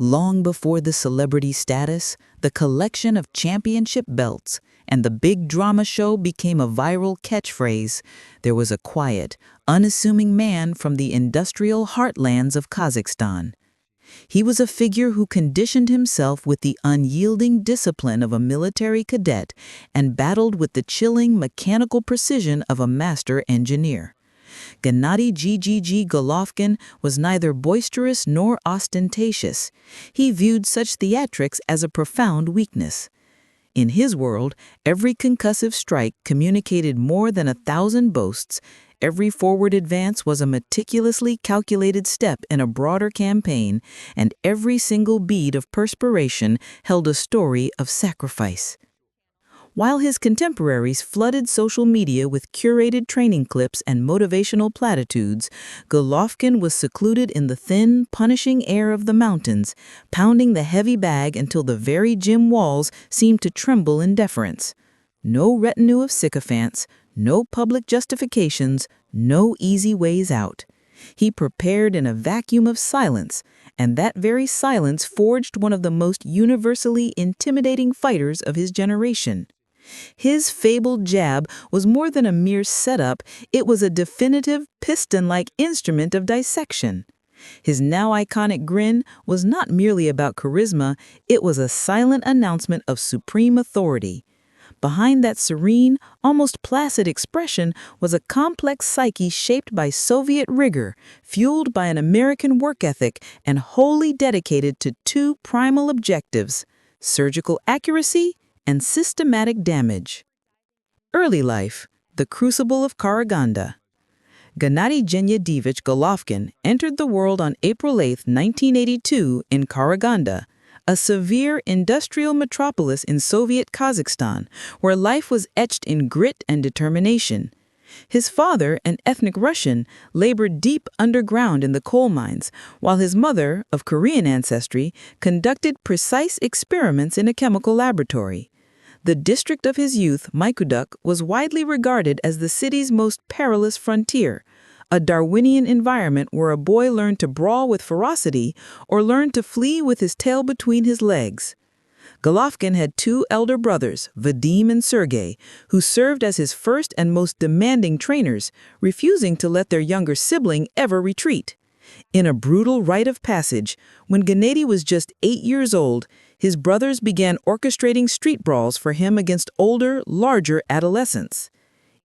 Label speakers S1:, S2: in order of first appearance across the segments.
S1: Long before the celebrity status, the collection of championship belts, and the big drama show became a viral catchphrase, there was a quiet, unassuming man from the industrial heartlands of Kazakhstan. He was a figure who conditioned himself with the unyielding discipline of a military cadet and battled with the chilling mechanical precision of a master engineer. Gennady GGG Golovkin was neither boisterous nor ostentatious. He viewed such theatrics as a profound weakness. In his world, every concussive strike communicated more than 1,000 boasts. Every forward advance was a meticulously calculated step in a broader campaign, and every single bead of perspiration held a story of sacrifice. While his contemporaries flooded social media with curated training clips and motivational platitudes, Golovkin was secluded in the thin, punishing air of the mountains, pounding the heavy bag until the very gym walls seemed to tremble in deference. No retinue of sycophants, no public justifications, no easy ways out. He prepared in a vacuum of silence, and that very silence forged one of the most universally intimidating fighters of his generation. His fabled jab was more than a mere setup, it was a definitive, piston-like instrument of dissection. His now iconic grin was not merely about charisma, it was a silent announcement of supreme authority. Behind that serene, almost placid expression was a complex psyche shaped by Soviet rigor, fueled by an American work ethic, and wholly dedicated to two primal objectives: surgical accuracy and systematic damage. Early life, the crucible of Karaganda. Gennady Gennadiyevich Golovkin entered the world on April 8, 1982 in Karaganda, a severe industrial metropolis in Soviet Kazakhstan, where life was etched in grit and determination. His father, an ethnic Russian, labored deep underground in the coal mines, while his mother, of Korean ancestry, conducted precise experiments in a chemical laboratory. The district of his youth, Mykuduk, was widely regarded as the city's most perilous frontier, a Darwinian environment where a boy learned to brawl with ferocity or learned to flee with his tail between his legs. Golovkin had two elder brothers, Vadim and Sergei, who served as his first and most demanding trainers, refusing to let their younger sibling ever retreat. In a brutal rite of passage, when Gennady was just 8 years old, his brothers began orchestrating street brawls for him against older, larger adolescents.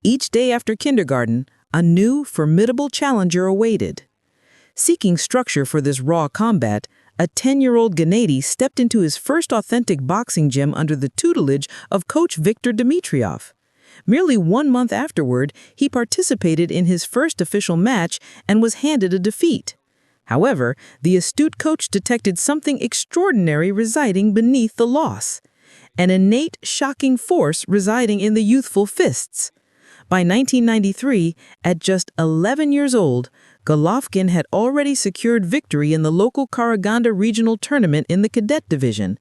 S1: Each day after kindergarten, a new, formidable challenger awaited. Seeking structure for this raw combat, a 10-year-old Gennady stepped into his first authentic boxing gym under the tutelage of coach Viktor Dmitriev. Merely 1 month afterward, he participated in his first official match and was handed a defeat. However, the astute coach detected something extraordinary residing beneath the loss, an innate, shocking force residing in the youthful fists. By 1993, at just 11 years old, Golovkin had already secured victory in the local Karaganda regional tournament in the cadet division,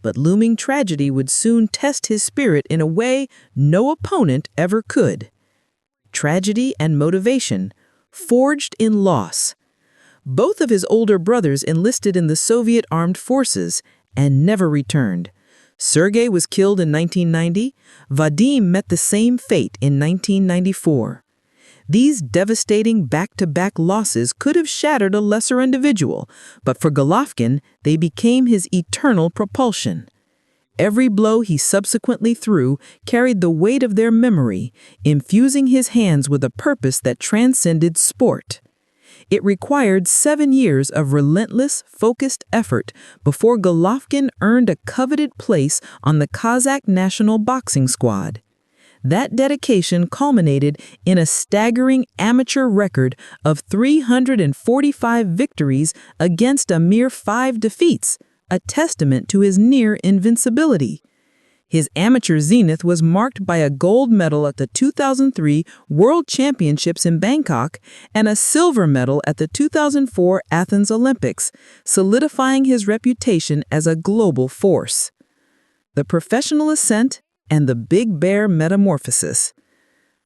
S1: but looming tragedy would soon test his spirit in a way no opponent ever could. Tragedy and motivation, forged in loss. Both of his older brothers enlisted in the Soviet armed forces and never returned. Sergei was killed in 1990. Vadim met the same fate in 1994. These devastating back-to-back losses could have shattered a lesser individual, but for Golovkin, they became his eternal propulsion. Every blow he subsequently threw carried the weight of their memory, infusing his hands with a purpose that transcended sport. It required 7 years of relentless, focused effort before Golovkin earned a coveted place on the Kazakh national boxing squad. That dedication culminated in a staggering amateur record of 345 victories against a mere 5 defeats, a testament to his near invincibility. His amateur zenith was marked by a gold medal at the 2003 World Championships in Bangkok and a silver medal at the 2004 Athens Olympics, solidifying his reputation as a global force. The professional ascent and the Big Bear metamorphosis.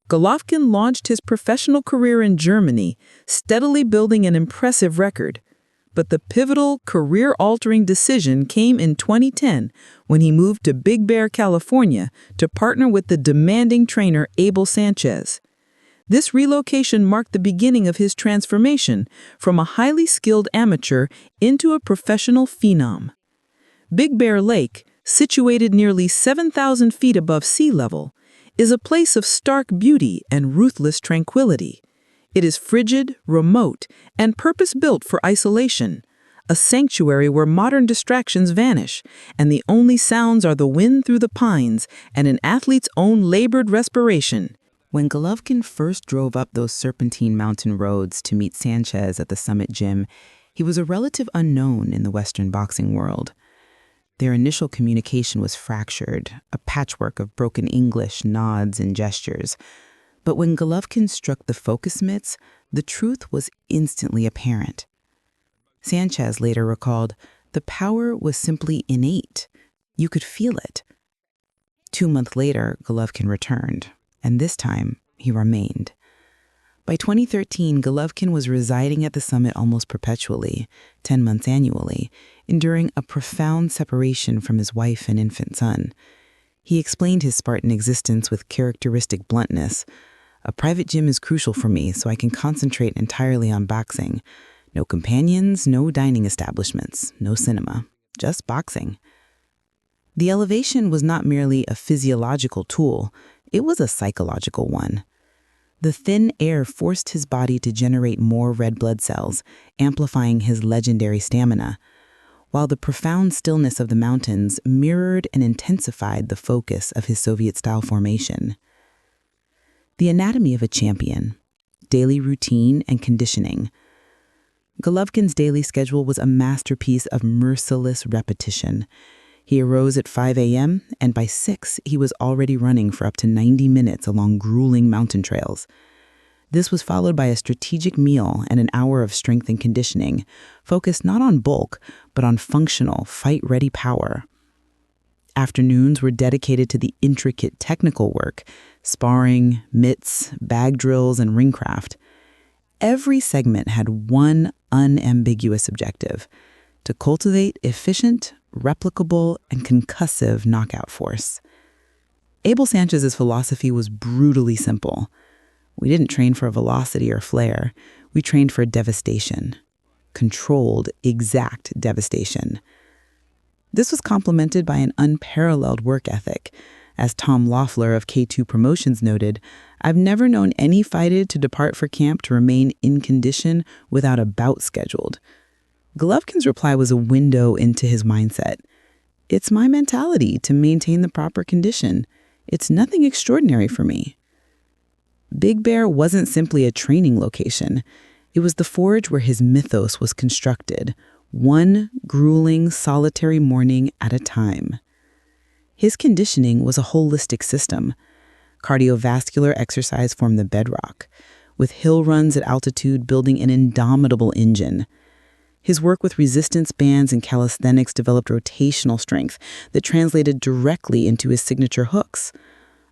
S1: Golovkin launched his professional career in Germany, steadily building an impressive record. But the pivotal, career-altering decision came in 2010 when he moved to Big Bear, California to partner with the demanding trainer Abel Sanchez. This relocation marked the beginning of his transformation from a highly skilled amateur into a professional phenom. Big Bear Lake, situated nearly 7,000 feet above sea level, is a place of stark beauty and ruthless tranquility. It is frigid, remote, and purpose-built for isolation, a sanctuary where modern distractions vanish, and the only sounds are the wind through the pines and an athlete's own labored respiration. When Golovkin first drove up those serpentine mountain roads to meet Sanchez at the Summit Gym, he was a relative unknown in the Western boxing world. Their initial communication was fractured, a patchwork of broken English, nods, and gestures. But when Golovkin struck the focus mitts, the truth was instantly apparent. Sanchez later recalled, the power was simply innate. You could feel it. 2 months later, Golovkin returned, and this time, he remained. By 2013, Golovkin was residing at the summit almost perpetually, 10 months annually, enduring a profound separation from his wife and infant son. He explained his Spartan existence with characteristic bluntness. A private gym is crucial for me so I can concentrate entirely on boxing. No companions, no dining establishments, no cinema, just boxing. The elevation was not merely a physiological tool, it was a psychological one. The thin air forced his body to generate more red blood cells, amplifying his legendary stamina, while the profound stillness of the mountains mirrored and intensified the focus of his Soviet-style formation. The anatomy of a champion, daily routine and conditioning. Golovkin's daily schedule was a masterpiece of merciless repetition. He arose at 5 a.m., and by 6, he was already running for up to 90 minutes along grueling mountain trails. This was followed by a strategic meal and an hour of strength and conditioning, focused not on bulk, but on functional, fight-ready power. Afternoons were dedicated to the intricate technical work, sparring, mitts, bag drills, and ringcraft. Every segment had one unambiguous objective: to cultivate efficient, replicable, and concussive knockout force. Abel Sanchez's philosophy was brutally simple. We didn't train for velocity or flair. We trained for devastation. Controlled, exact devastation. This was complemented by an unparalleled work ethic. As Tom Loeffler of K2 Promotions noted, I've never known any fighter to depart for camp to remain in condition without a bout scheduled. Golovkin's reply was a window into his mindset. It's my mentality to maintain the proper condition. It's nothing extraordinary for me. Big Bear wasn't simply a training location. It was the forge where his mythos was constructed, one grueling, solitary morning at a time. His conditioning was a holistic system. Cardiovascular exercise formed the bedrock, with hill runs at altitude building an indomitable engine. His work with resistance bands and calisthenics developed rotational strength that translated directly into his signature hooks.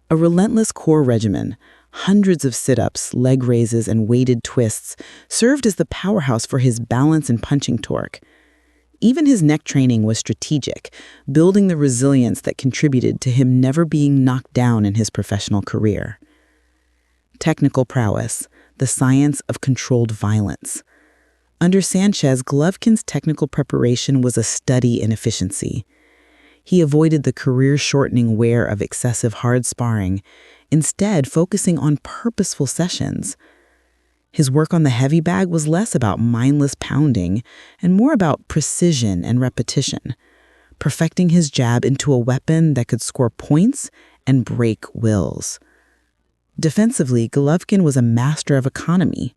S1: A relentless core regimen, hundreds of sit-ups, leg raises, and weighted twists served as the powerhouse for his balance and punching torque. Even his neck training was strategic, building the resilience that contributed to him never being knocked down in his professional career. Technical prowess, the science of controlled violence. Under Sanchez, Golovkin's technical preparation was a study in efficiency. He avoided the career-shortening wear of excessive hard sparring, instead focusing on purposeful sessions. His work on the heavy bag was less about mindless pounding and more about precision and repetition, perfecting his jab into a weapon that could score points and break wills. Defensively, Golovkin was a master of economy.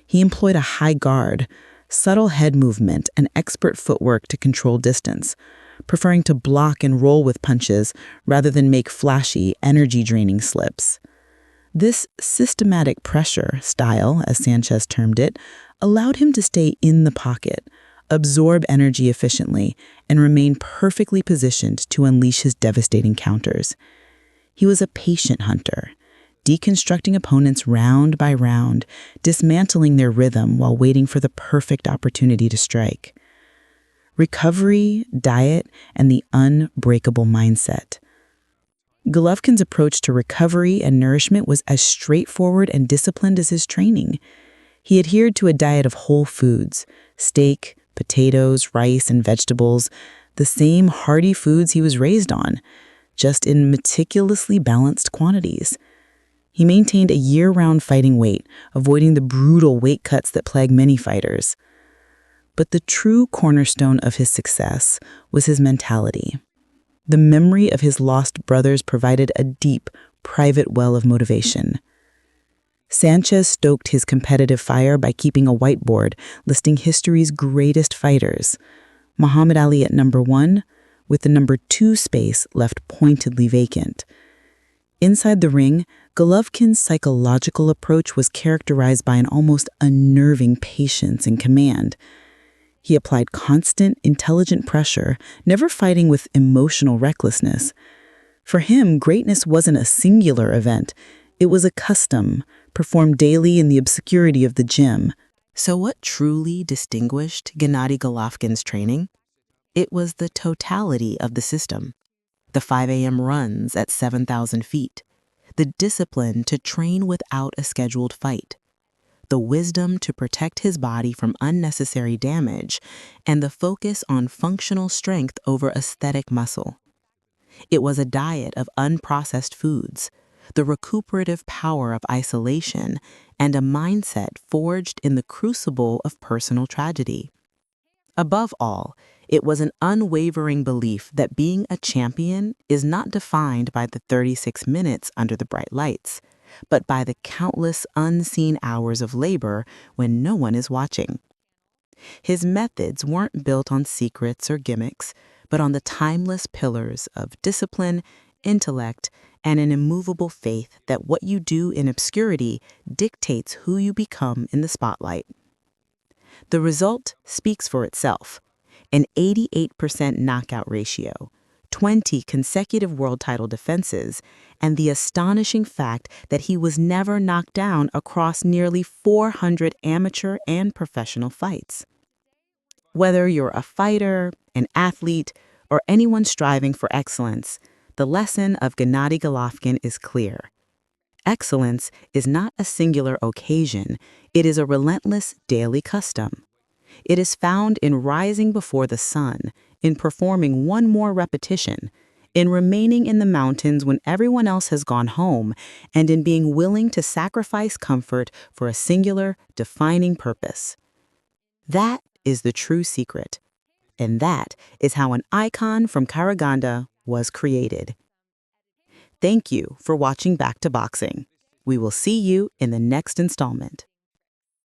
S1: He employed a high guard, subtle head movement, and expert footwork to control distance, preferring to block and roll with punches rather than make flashy, energy-draining slips. This systematic pressure style, as Sanchez termed it, allowed him to stay in the pocket, absorb energy efficiently, and remain perfectly positioned to unleash his devastating counters. He was a patient hunter,
S2: deconstructing opponents round by round, dismantling their rhythm while waiting for the perfect opportunity to strike. Recovery, diet, and the unbreakable mindset. Golovkin's approach to recovery and nourishment was as straightforward and disciplined as his training. He adhered to a diet of whole foods, steak, potatoes, rice, and vegetables, the same hearty foods he was raised on, just in meticulously balanced quantities. He maintained a year-round fighting weight, avoiding the brutal weight cuts that plague many fighters. But the true cornerstone of his success was his mentality. The memory of his lost brothers provided a deep, private well of motivation. Sanchez stoked his competitive fire by keeping a whiteboard listing history's greatest fighters. Muhammad Ali at number 1, with the number 2 space left pointedly vacant. Inside the ring, Golovkin's psychological approach was characterized by an almost unnerving patience and command. He applied constant, intelligent pressure, never fighting with emotional recklessness. For him, greatness wasn't a singular event. It was a custom, performed daily in the obscurity of the gym.
S1: So what truly distinguished Gennady Golovkin's training? It was the totality of the system. The 5 a.m. runs at 7,000 feet. The discipline to train without a scheduled fight. The wisdom to protect his body from unnecessary damage, and the focus on functional strength over aesthetic muscle. It was a diet of unprocessed foods, the recuperative power of isolation, and a mindset forged in the crucible of personal tragedy. Above all, it was an unwavering belief that being a champion is not defined by the 36 minutes under the bright lights, but by the countless unseen hours of labor when no one is watching. His methods weren't built on secrets or gimmicks, but on the timeless pillars of discipline, intellect, and an immovable faith that what you do in obscurity dictates who you become in the spotlight. The result speaks for itself: an 88% knockout ratio, 20 consecutive world title defenses, and the astonishing fact that he was never knocked down across nearly 400 amateur and professional fights. Whether you're a fighter, an athlete, or anyone striving for excellence, the lesson of Gennady Golovkin is clear. Excellence is not a singular occasion, it is a relentless daily custom. It is found in rising before the sun, in performing one more repetition, in remaining in the mountains when everyone else has gone home, and in being willing to sacrifice comfort for a singular, defining purpose. That is the true secret, and that is how an icon from Karaganda was created. Thank you for watching Back to Boxing. We will see you in the next installment.